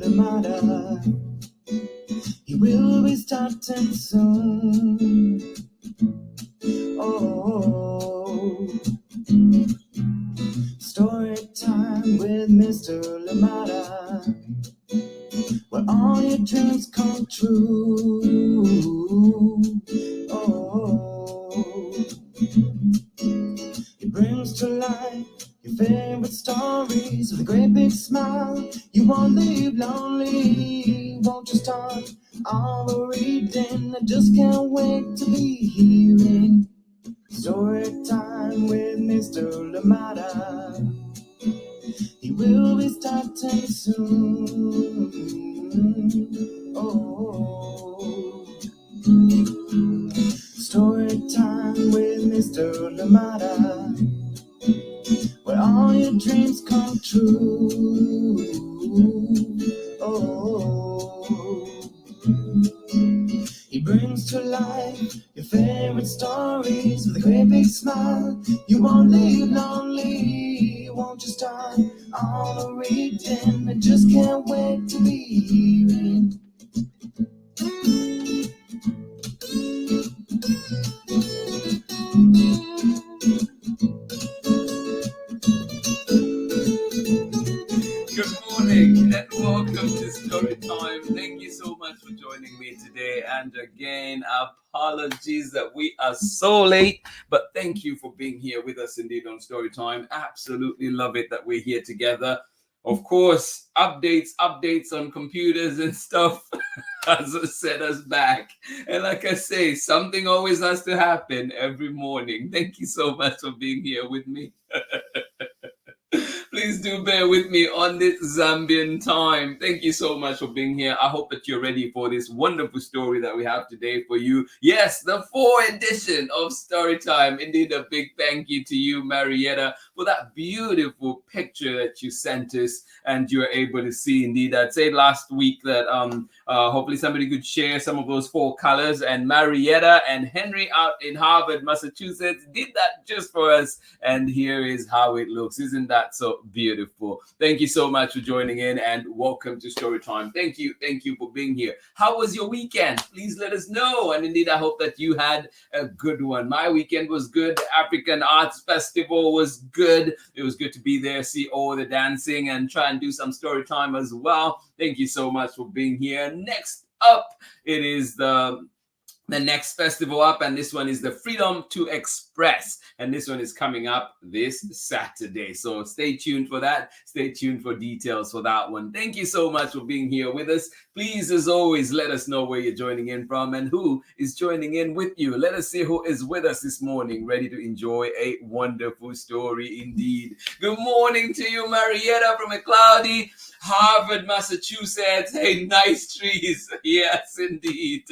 Lamada. He will be starting soon. Oh, story time with Mr. Lamada, where all your dreams come true. Oh, he brings to life your favorite stories with a great big smile. You won't leave lonely, won't you start all the reading? I just can't wait to be hearing story time with Mr. Lamada. He will be starting soon. Oh, story time with Mr. Lamada, where all your dreams come true. Oh, he brings to life your favorite stories with a great big smile. You won't leave lonely, won't you start all the reading? I just can't wait to be hearing. Good morning and welcome to Story Time. Thank you so much for joining me today. And again, apologies that we are so late, but thank you for being here with us indeed on Story Time. Absolutely love it that we're here together. Of course, updates on computers and stuff has set us back. And like I say, something always has to happen every morning. Thank you so much for being here with me. Please do bear with me on this Zambian time. Thank you so much for being here. I hope that you're ready for this wonderful story that we have today for you. Yes, the 4th edition of Story Time. Indeed, a big thank you to you, Marietta, for that beautiful picture that you sent us and you were able to see. Indeed, I'd say last week that hopefully somebody could share some of those 4 colors, and Marietta and Henry out in Harvard, Massachusetts did that just for us. And here is how it looks. Isn't that so beautiful? Thank you so much for joining in and welcome to Story Time. Thank you for being here. How was your weekend? Please let us know. And indeed, I hope that you had a good one. My weekend was good. The African Arts Festival was good. It was good to be there, see all the dancing and try and do some story time as well. Thank you so much for being here. Next up, it is the next festival up, and this one is the Freedom to Express, and this one is coming up this Saturday, so stay tuned for that. Stay tuned for details for that one. Thank you so much for being here with us. Please, as always, let us know where you're joining in from and who is joining in with you. Let us see who is with us this morning, ready to enjoy a wonderful story indeed. Good morning to you, Marietta, from a cloudy Harvard, Massachusetts. Hey, nice trees. Yes, indeed.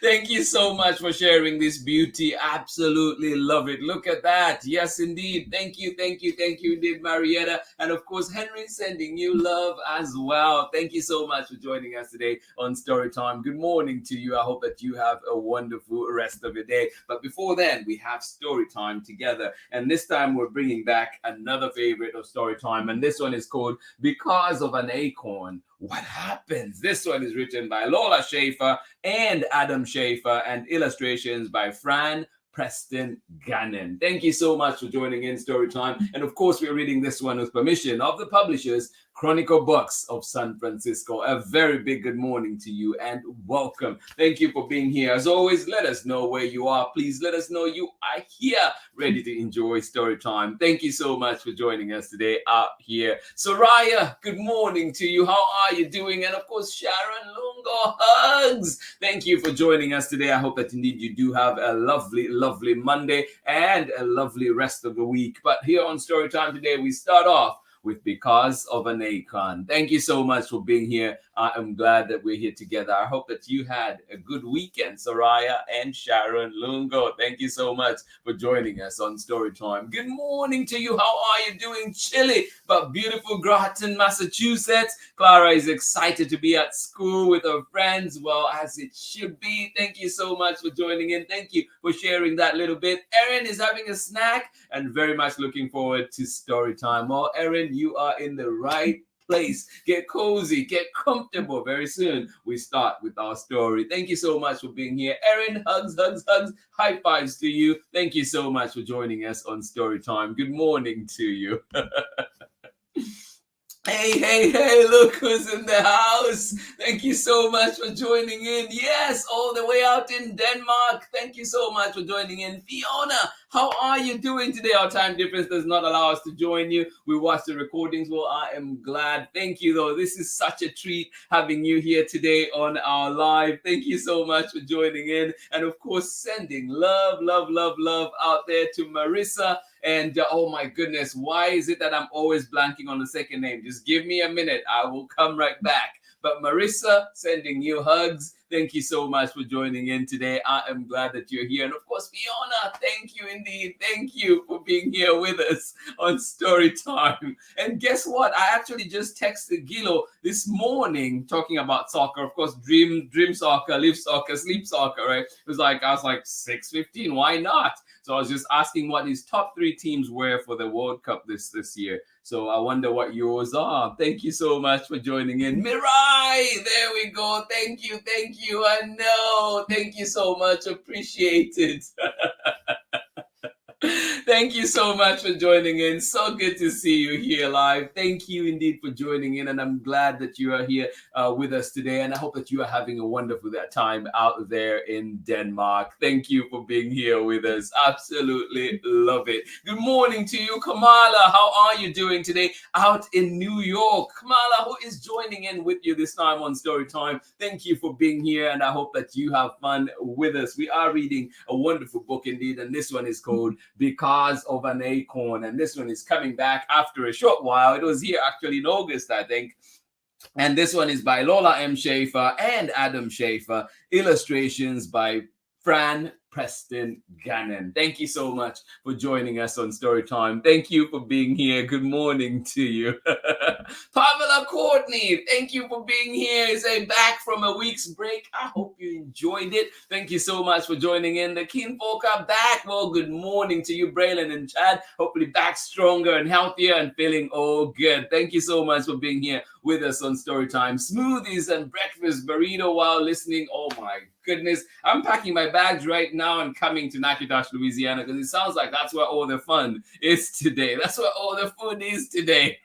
Thank you so much for sharing this beauty. Absolutely love it. Look at that. Yes, indeed. Thank you indeed, Marietta. And of course, Henry sending you love as well. Thank you so much for joining us today on Story Time. Good morning to you. I hope that you have a wonderful rest of your day. But before then, we have Story Time together. And this time we're bringing back another favorite of Story Time. And this one is called Because of an Acorn, What Happens? This one is written by Lola Schaefer and Adam Schaefer and illustrations by Frann, Preston-Gannon. Thank you so much for joining in Story Time. And of course, we're reading this one with permission of the publishers, Chronicle Books of San Francisco. A very big good morning to you and welcome. Thank you for being here. As always, let us know where you are. Please let us know you are here, ready to enjoy Story Time. Thank you so much for joining us today out here. Soraya, good morning to you. How are you doing? And of course, Sharon Lungo, hugs. Thank you for joining us today. I hope that indeed you do have a lovely Monday and a lovely rest of the week. But here on Story Time today, we start off with Because of an Acorn. Thank you so much for being here. I am glad that we're here together. I hope that you had a good weekend, Soraya and Sharon Lungo. Thank you so much for joining us on Story Time. Good morning to you. How are you doing? Chilly but beautiful Groton, Massachusetts. Clara is excited to be at school with her friends. Well, as it should be. Thank you so much for joining in. Thank you for sharing that little bit. Erin is having a snack and very much looking forward to Story Time. Well, Erin, you are in the right place, get cozy, get comfortable. Very soon we start with our story. Thank you so much for being here. Erin, hugs, hugs, hugs, high fives to you. Thank you so much for joining us on Story Time. Good morning to you. Hey, hey, hey, look who's in the house. Thank you so much for joining in. Yes, all the way out in Denmark. Thank you so much for joining in. Fiona, how are you doing today? Our time difference does not allow us to join you. We watch the recordings. Well, I am glad. Thank you, though. This is such a treat having you here today on our live. Thank you so much for joining in. And of course, sending love, love, love, love out there to Marissa. And oh my goodness, why is it that I'm always blanking on the second name? Just give me a minute. I will come right back. But Marissa, sending you hugs. Thank you so much for joining in today. I am glad that you're here. And of course, Fiona, thank you indeed. Thank you for being here with us on Story Time. And guess what? I actually just texted Gilo this morning talking about soccer. Of course, dream soccer, live soccer, sleep soccer, right? I was like 6:15. Why not? So I was just asking what his top 3 teams were for the World Cup this year. So I wonder what yours are. Thank you so much for joining in. Mirai, there we go. Thank you, thank you. I know. Thank you so much. Appreciate it. Thank you so much for joining in. So good to see you here live. Thank you indeed for joining in, and I'm glad that you are here with us today, and I hope that you are having a wonderful time out there in Denmark. Thank you for being here with us. Absolutely love it. Good morning to you, Kamala. How are you doing today out in New York? Kamala, who is joining in with you this time on Story Time, thank you for being here, and I hope that you have fun with us. We are reading a wonderful book indeed, and this one is called Because of an Acorn, and this one is coming back after a short while. It was here actually in August, I think. And this one is by Lola M. Schaefer and Adam Schaefer. Illustrations by Frann, Preston-Gannon. Thank you so much for joining us on Storytime. Thank you for being here. Good morning to you. Pamela Courtney, thank you for being here. Say back from a week's break. I hope you enjoyed it. Thank you so much for joining in. The Keen folk are back. Well, good morning to you, Braylon and Chad. Hopefully back stronger and healthier and feeling all good. Thank you so much for being here with us on Storytime. Smoothies and breakfast burrito while listening. Oh my goodness. I'm packing my bags right now and coming to Natchitoches, Louisiana, because it sounds like that's where all the fun is today. That's where all the food is today.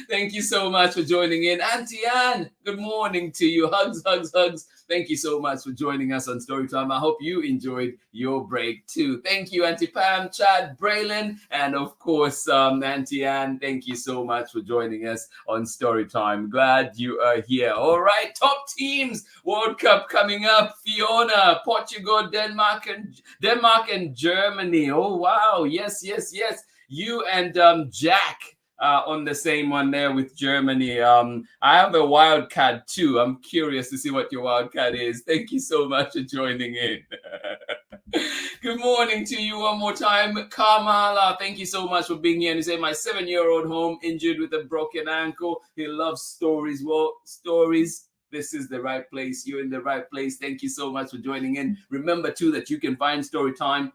Thank you so much for joining in. Auntie Anne, good morning to you. Hugs, hugs, hugs. Thank you so much for joining us on Storytime. I hope you enjoyed your break too. Thank you, Auntie Pam, Chad, Braylon, and of course, Auntie Anne. Thank you so much for joining us on Storytime. Glad you are here. All right, top teams. World Cup coming up. Fiona, Portugal, Denmark, and Germany. Oh wow! Yes, yes, yes. You and Jack on the same one there with Germany. I have a wildcard too. I'm curious to see what your wildcard is. Thank you so much for joining in. Good morning to you one more time, Kamala. Thank you so much for being here. And you say my 7-year-old home injured with a broken ankle. He loves stories. Well, stories. This is the right place. You're in the right place. Thank you so much for joining in. Remember too that you can find Storytime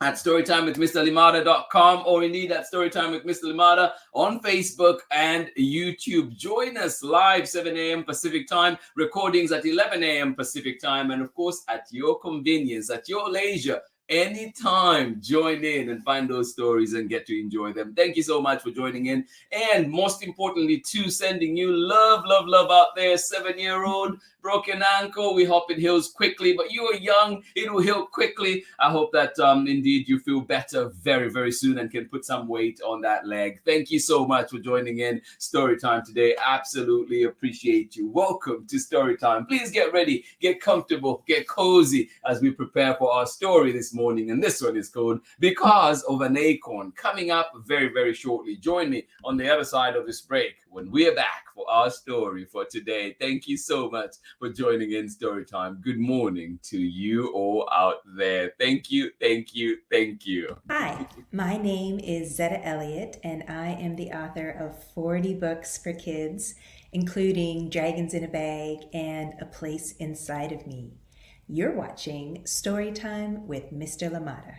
at storytimewithmrlimada.com or indeed at Storytime with Mr. Limada on Facebook and YouTube. Join us live 7 a.m. Pacific time, recordings at 11 a.m. Pacific time, and of course at your convenience, at your leisure. Anytime, join in and find those stories and get to enjoy them. Thank you so much for joining in. And most importantly, too, sending you love, love, love out there. 7-year-old, broken ankle. We hope it heals quickly, but you are young. It will heal quickly. I hope that indeed you feel better very, very soon and can put some weight on that leg. Thank you so much for joining in Storytime today. Absolutely appreciate you. Welcome to Storytime. Please get ready, get comfortable, get cozy as we prepare for our story this morning. And this one is called Because of an Acorn, coming up very, very shortly. Join me on the other side of this break when we're back for our story for today. Thank you so much for joining in Storytime. Good morning to you all out there. Thank you, thank you, thank you. Hi, my name is Zetta Elliott, and I am the author of 40 books for kids, including Dragons in a Bag and A Place Inside of Me. You're watching Storytime with Mr. Lamada.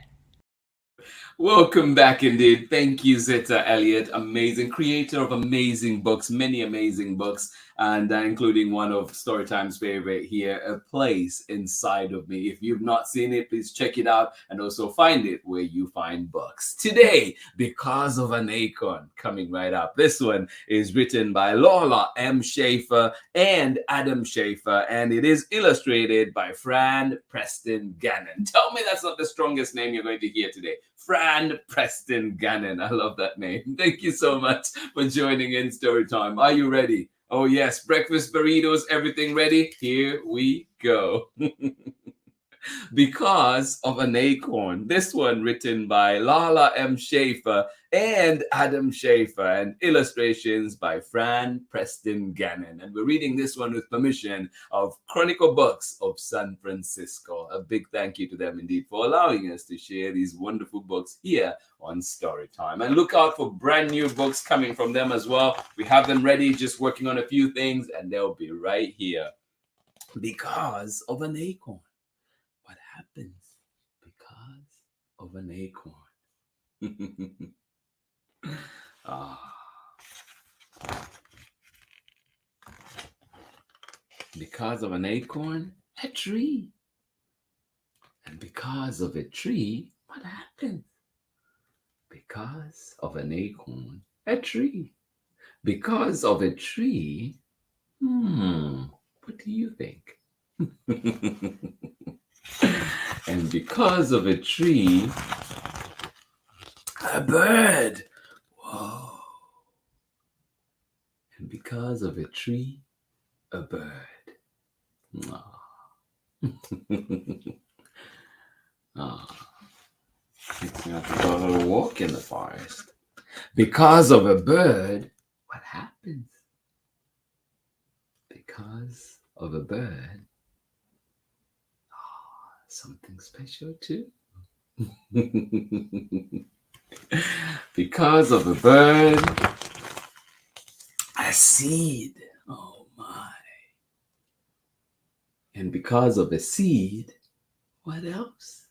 Welcome back indeed. Thank you, Zeta Elliott. Amazing creator of amazing books, many amazing books, and including one of Storytime's favorite here, A Place Inside of Me. If you've not seen it, please check it out and also find it where you find books. Today, Because of an Acorn, coming right up. This one is written by Lola M. Schaefer and Adam Schaefer, and it is illustrated by Frann Preston-Gannon. Tell me that's not the strongest name you're going to hear today. Frann Preston-Gannon. I love that name. Thank you so much for joining in Storytime. Are you ready? Oh, yes. Breakfast burritos, everything ready? Here we go. Because of an Acorn. This one written by Lola M. Schaefer and Adam Schaefer, and illustrations by Frann Preston-Gannon. And we're reading this one with permission of Chronicle Books of San Francisco. A big thank you to them indeed for allowing us to share these wonderful books here on Storytime. And look out for brand new books coming from them as well. We have them ready, just working on a few things, and they'll be right here. Because of an Acorn. What happens because of an acorn? Because of an acorn, a tree. And because of a tree, what happens? Because of an acorn, a tree. Because of a tree, what do you think? And because of a tree, a bird. Whoa. And because of a tree, a bird. Makes me have to go on a little walk in the forest. Because of a bird, what happens? Because of a bird, something special too. Because of a bird, a seed. Oh my. And because of a seed, what else?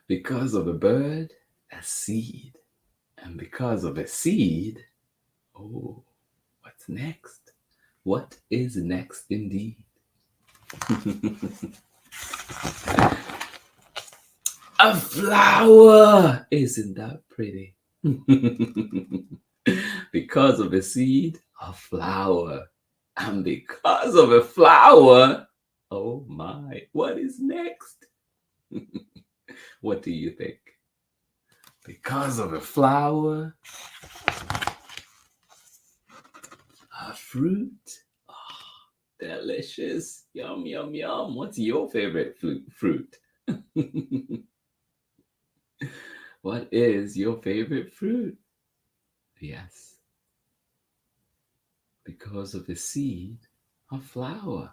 Because of a bird, a seed. And because of a seed, oh, what's next? What is next indeed? A flower. Isn't that pretty? Because of a seed, a flower. And because of a flower, oh my, what is next? What do you think? Because of a flower, a fruit. Oh, delicious. Yum, yum, yum. What's your favorite fruit? What is your favorite fruit? Yes. Because of a seed, a flower.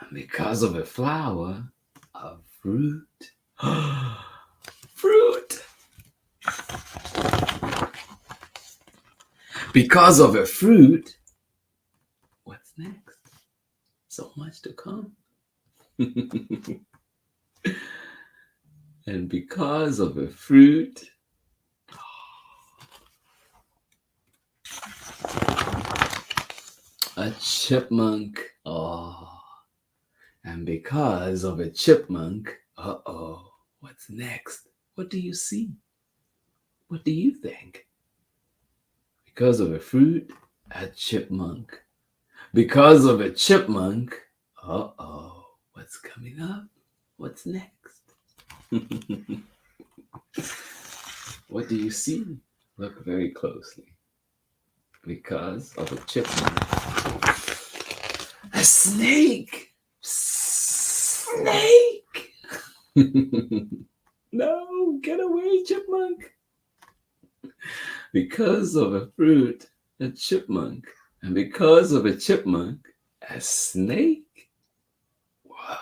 And because of a flower, a fruit. Fruit. Because of a fruit, what's next? So much to come. And because of a fruit, a chipmunk. Oh. And because of a chipmunk, what's next? What do you see? What do you think? Because of a fruit, a chipmunk. Because of a chipmunk, what's coming up? What's next? What do you see? Look very closely. Because of a chipmunk. A snake! Snake! No, get away, chipmunk! Because of a fruit, a chipmunk. And because of a chipmunk, a snake? Wow.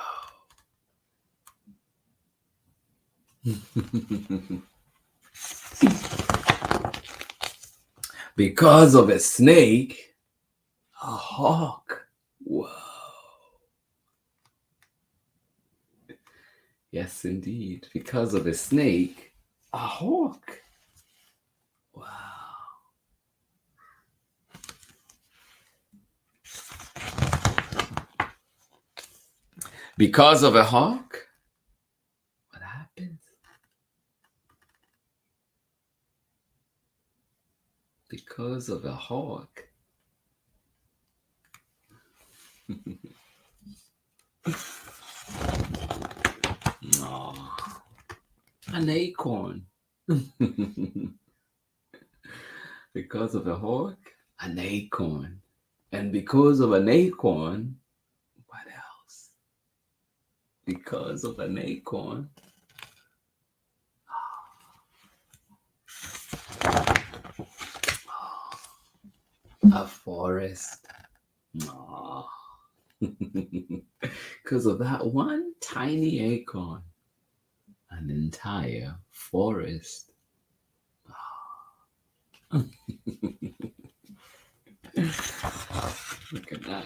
Because of a snake, a hawk. Whoa. Yes, indeed. Because of a snake, a hawk. Wow. Because of a hawk, what happens? Because of a hawk. Aw, an acorn. Because of a hawk, an acorn. And because of an acorn, what else? Because of an acorn, a forest. Aw. Because of that one tiny acorn, an entire forest. Look at that.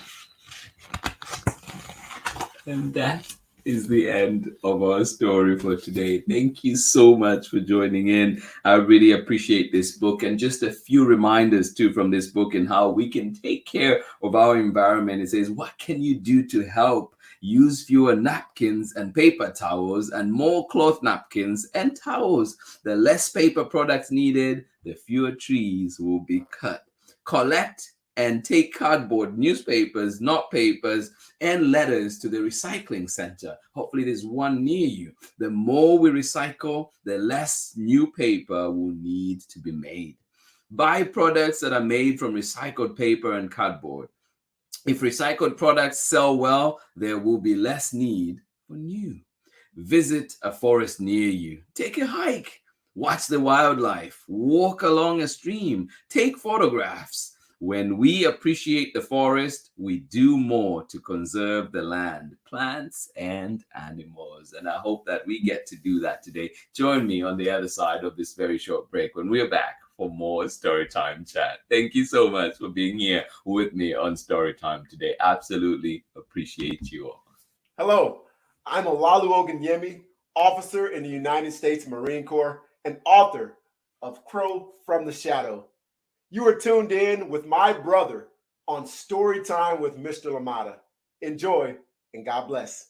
And that is the end of our story for today. Thank you so much for joining in. I really appreciate this book, and just a few reminders too from this book and how we can take care of our environment. It says, what can you do to help? Use fewer napkins and paper towels and more cloth napkins and towels. The less paper products needed, the fewer trees will be cut. Collect and take cardboard, newspapers, not papers, and letters to the recycling center. Hopefully there's one near you. The more we recycle, the less new paper will need to be made. Buy products that are made from recycled paper and cardboard. If recycled products sell well, there will be less need for new. Visit a forest near you. Take a hike. Watch the wildlife. Walk along a stream. Take photographs. When we appreciate the forest, we do more to conserve the land, plants, and animals. And I hope that we get to do that today. Join me on the other side of this very short break when we're back for more Storytime Chat. Thank you so much for being here with me on Storytime today. Absolutely appreciate you all. Hello, I'm Olalu Ogunyemi, officer in the United States Marine Corps and author of Crow from the Shadow. You are tuned in with my brother on Storytime with Mr. Lamada. Enjoy and God bless.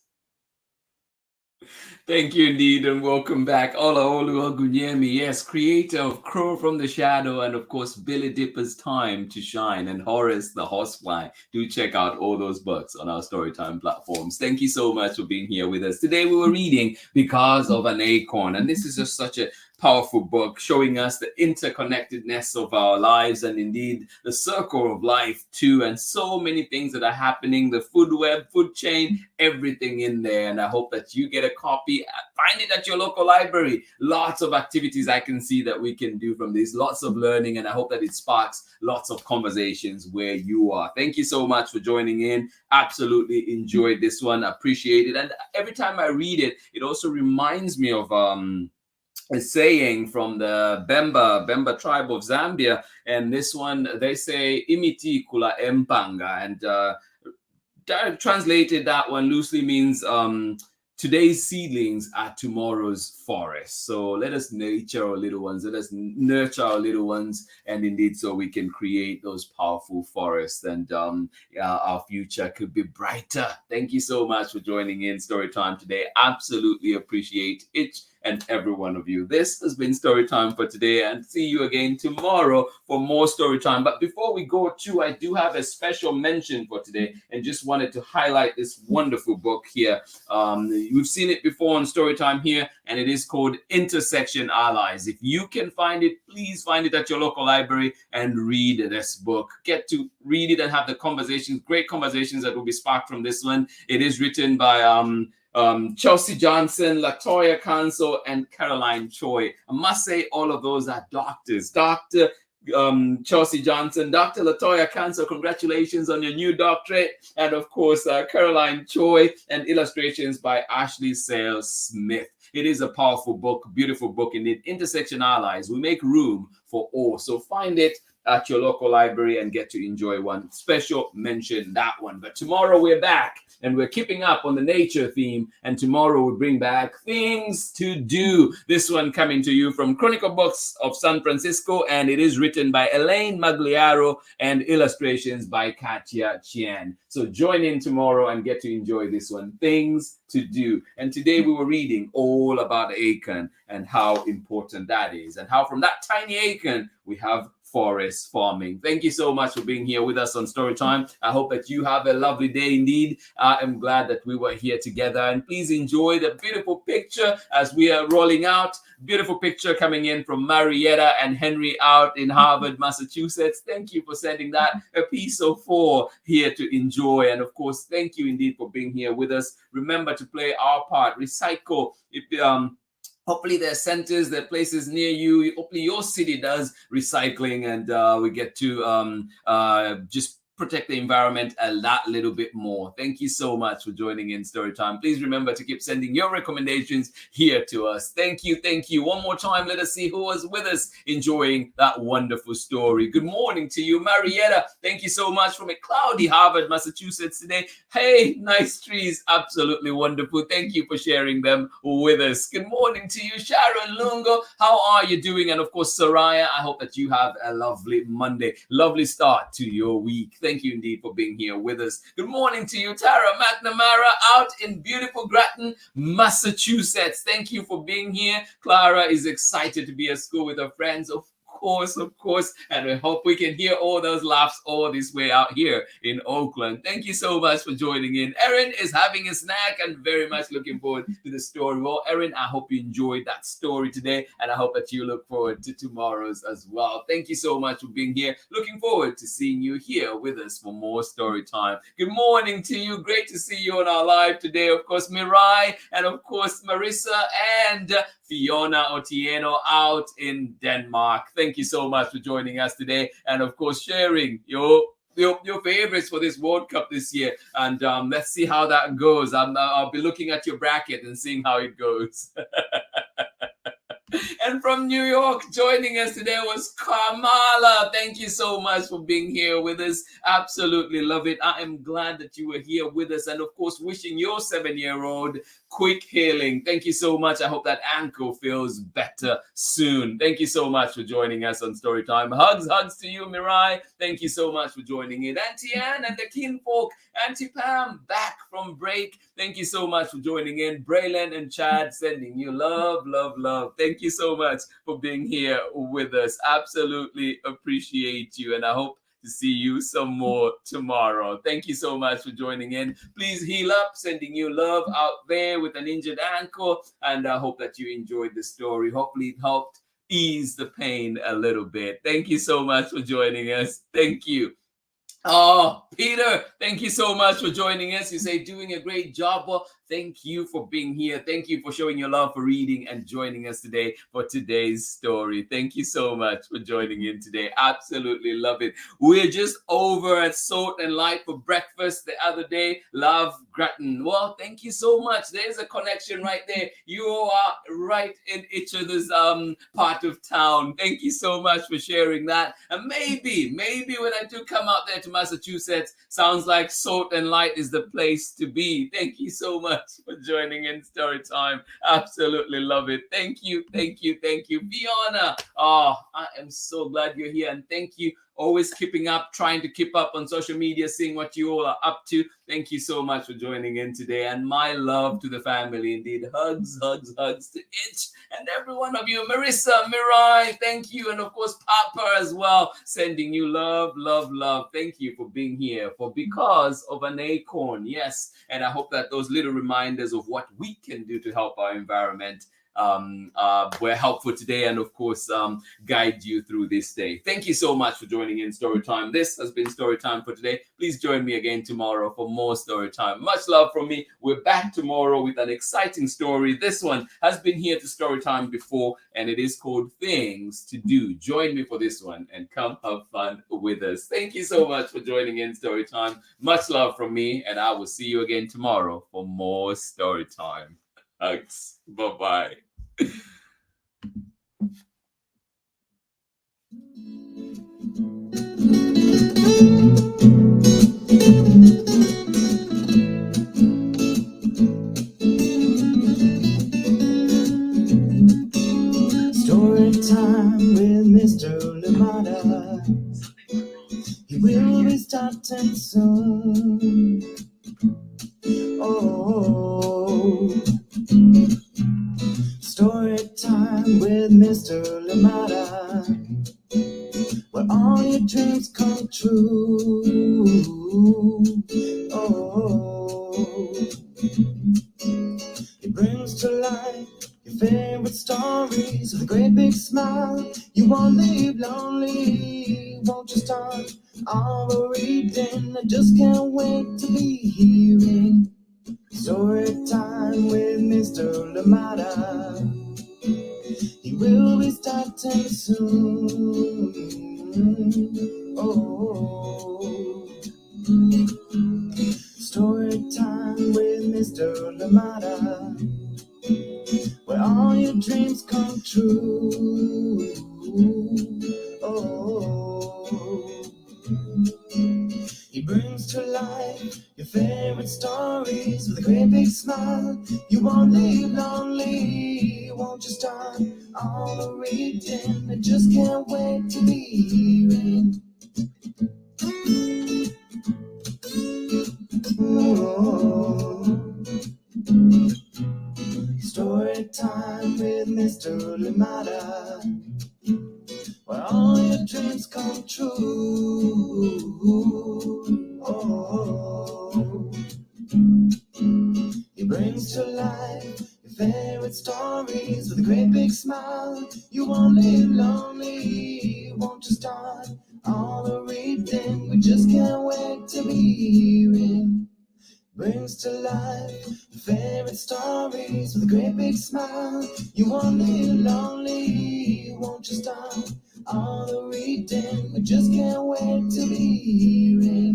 Thank you indeed, and welcome back. Olaolu Ogunyemi, yes, creator of Crow from the Shadow, and of course, Billy Dipper's Time to Shine, and Horace the Horsefly. Do check out all those books on our Storytime platforms. Thank you so much for being here with us. Today we were reading Because of an Acorn, and this is just such a powerful book showing us the interconnectedness of our lives and indeed the circle of life too, and so many things that are happening, the food web, food chain, everything in there. And I hope that you get a copy. Find it at your local library. Lots of activities I can see that we can do from this, lots of learning, and I hope that it sparks lots of conversations where you are. Thank you so much for joining in. Absolutely enjoyed this one. Appreciate it. And every time I read it, it also reminds me of a saying from the Bemba tribe of Zambia, and this one they say "imiti kula empanga," and translated that one loosely means today's seedlings are tomorrow's forest. So let us nurture our little ones, let us nurture our little ones, and indeed so we can create those powerful forests, and our future could be brighter. Thank you so much for joining in Storytime today. Absolutely appreciate it and every one of you. This has been Storytime for today, and see you again tomorrow for more Storytime. But before we go to, I do have a special mention for today, and just wanted to highlight this wonderful book here. We've seen it before on Storytime here, and it is called Intersection Allies. If you can find it, please find it at your local library and read this book. Get to read it and have the conversations, great conversations that will be sparked from this one. It is written by Chelsea Johnson, Latoya Kanso, and Caroline Choi. I must say all of those are doctors. Dr. Chelsea Johnson, Dr. Latoya Kanso, congratulations on your new doctorate. And of course, Caroline Choi, and illustrations by Ashley Sales Smith. It is a powerful book, beautiful book indeed. Intersection Allies. We make room for all. So find it, at your local library and get to enjoy one. Special mention that one. But tomorrow we're back and we're keeping up on the nature theme. And tomorrow we bring back things to do. This one coming to you from Chronicle Books of San Francisco, and it is written by Elaine Magliaro and illustrations by Katia Chien. So join in tomorrow and get to enjoy this one, Things to Do. And today we were reading all about the acorn and how important that is, and how from that tiny acorn we have forest farming. Thank you so much for being here with us on Storytime. I hope that you have a lovely day indeed. I am glad that we were here together, and please enjoy the beautiful picture as we are rolling out. Beautiful picture coming in from Marietta and Henry out in Harvard, Massachusetts. Thank you for sending that. A piece of 4 here to enjoy. And of course, thank you indeed for being here with us. Remember to play our part. Recycle. Hopefully there are centers, there are places near you. Hopefully your city does recycling, and we get to just protect the environment a little bit more. Thank you so much for joining in Storytime. Please remember to keep sending your recommendations here to us. Thank you. Thank you. One more time, let us see who was with us enjoying that wonderful story. Good morning to you, Marietta. Thank you so much from a cloudy Harvard, Massachusetts today. Hey, nice trees. Absolutely wonderful. Thank you for sharing them with us. Good morning to you, Sharon Lungo. How are you doing? And of course, Soraya, I hope that you have a lovely Monday. Lovely start to your week. Thank you indeed for being here with us. Good morning to you, Tara McNamara, out in beautiful Grattan, Massachusetts. Thank you for being here. Clara is excited to be at school with her friends. Of course, and I hope we can hear all those laughs all this way out here in Oakland. Thank you so much for joining in. Erin is having a snack and very much looking forward to the story. Well, Erin, I hope you enjoyed that story today, and I hope that you look forward to tomorrow's as well. Thank you so much for being here. Looking forward to seeing you here with us for more story time. Good morning to you. Great to see you on our live today. Of course, Mirai, and of course, Marissa and Fiona Otieno out in Denmark. Thank you so much for joining us today, and of course sharing your favorites for this World Cup this year. And let's see how that goes. I'll be looking at your bracket and seeing how it goes. And from New York, joining us today was Kamala. Thank you so much for being here with us. Absolutely love it. I am glad that you were here with us. And of course, wishing your 7-year-old quick healing. Thank you so much. I hope that ankle feels better soon. Thank you so much for joining us on Storytime. Hugs to you, Mirai. Thank you so much for joining in. Auntie Anne and the kinfolk. Auntie Pam, back from break. Thank you so much for joining in. Braylon and Chad, sending you love, love, love. Thank you so much for being here with us. Absolutely appreciate you, and I hope to see you some more tomorrow. Thank you so much for joining in. Please heal up, sending you love out there with an injured ankle, and I hope that you enjoyed the story. Hopefully it helped ease the pain a little bit. Thank you so much for joining us. Thank you. Oh, Peter, thank you so much for joining us. You say doing a great job. Well, thank you for being here. Thank you for showing your love for reading and joining us today for today's story. Thank you so much for joining in today. Absolutely love it. We're just over at Salt and Light for breakfast the other day. Love Grattan. Well, thank you so much. There's a connection right there. You are right in each other's part of town. Thank you so much for sharing that. And maybe when I do come out there to Massachusetts, sounds like Salt and Light is the place to be. Thank you so much for joining in Storytime. Absolutely love it. Thank you. Fiona, oh, I am so glad you're here, and thank you. Always trying to keep up on social media, seeing what you all are up to. Thank you so much for joining in today, and my love to the family indeed. Hugs to each and every one of you. Marissa, Mirai, thank you, and of course Papa as well, sending you love. Thank you for being here because of an acorn. Yes, and I hope that those little reminders of what we can do to help our environment were helpful today, and of course guide you through this day. Thank you so much for joining in Storytime. This has been Storytime for today. Please join me again tomorrow for more Storytime. Much love from me. We're back tomorrow with an exciting story. This one has been here to Storytime before, and it is called Things to Do. Join me for this one and come have fun with us. Thank you so much for joining in Storytime. Much love from me, and I will see you again tomorrow for more Storytime. Hugs. Bye-bye. will be starting soon. Oh, story time with Mr. Lamada, where all your dreams come true. Oh, he brings to life your favorite stories with a great big smile. You won't leave lonely, won't you start our reading? I just can't wait to be hearing story time with Mr. Lamada. He will be starting soon. Oh, story time with Mr. Lamada, where all your dreams come true. Oh, he brings to life your favorite stories with a great big smile. You won't leave lonely, won't you start all the reading? I just can't wait to be hearing. Oh, story time with Mr. Lamada, where all your dreams come true. Oh, he brings to life your favorite stories with a great big smile. You won't live lonely, won't you start all the reading? We just can't wait to be hearing. Brings to life your favorite stories with a great big smile. You won't live lonely, won't you start all the reading? We just can't wait to be hearing.